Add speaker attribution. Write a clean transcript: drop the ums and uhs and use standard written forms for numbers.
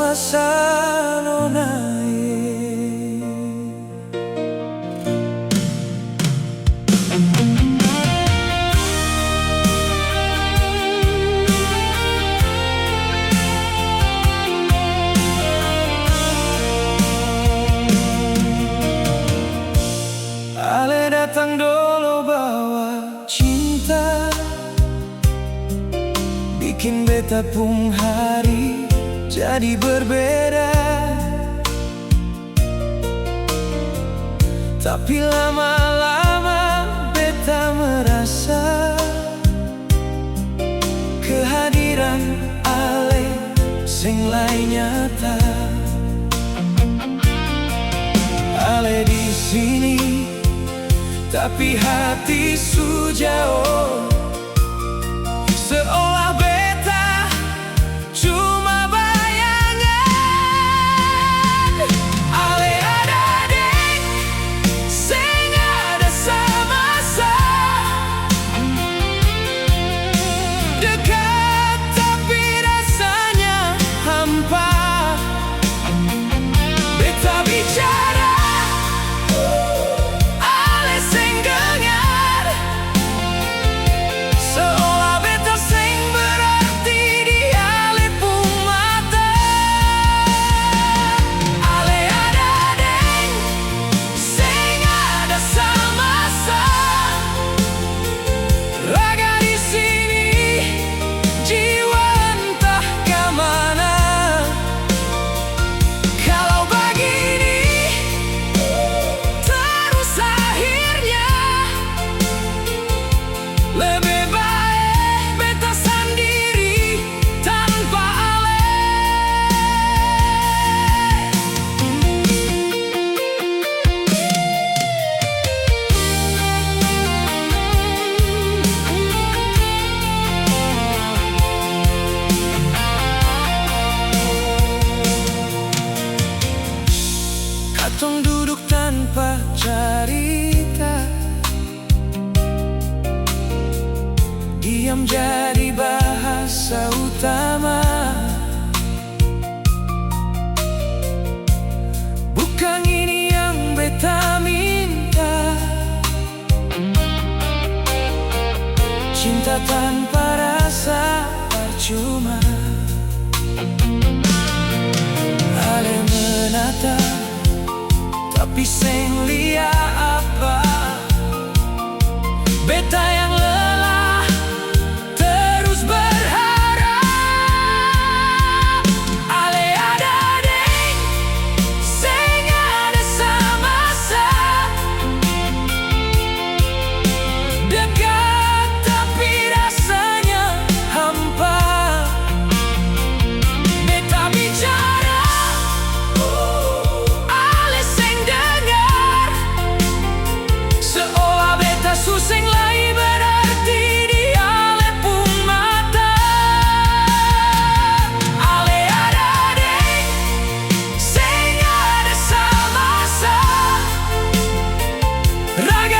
Speaker 1: masa nonai. Ale datang dulu bawa cinta, bikin beta pung hari jadi berbeda. Tapi lama-lama beta merasa kehadiran ale sing lain nyata. Ale di sini tapi hati su jauh, seolah beta cuma bayangan. Ale ada dek, sing ada sama-sama, dekat tapi rasanya hampa. Beta bicara, ale sing dengar, seolah beta sing berarti di ale pung mata. Ale ada deng, sing ada sama-sama, raga di sini, jiwa entah kemana. Kalau begini terus akhirnya, lebih baik beta sendiri tanpa ale. Katong duduk tanpa cerita, diam jadi bahasa utama. Bukan ini yang beta minta, cinta tanpa rasa percuma. Ale menata tapi seng lia apa, beta yang lelah terus berharap. Ale ada deng, seng ada sama-sama, dekat tapi rasanya hampa. Beta bicara, ale seng dengar, seolah beta suseng lai berarti di ale pung mata. Ale ada deng, seng ada sama-sama, raga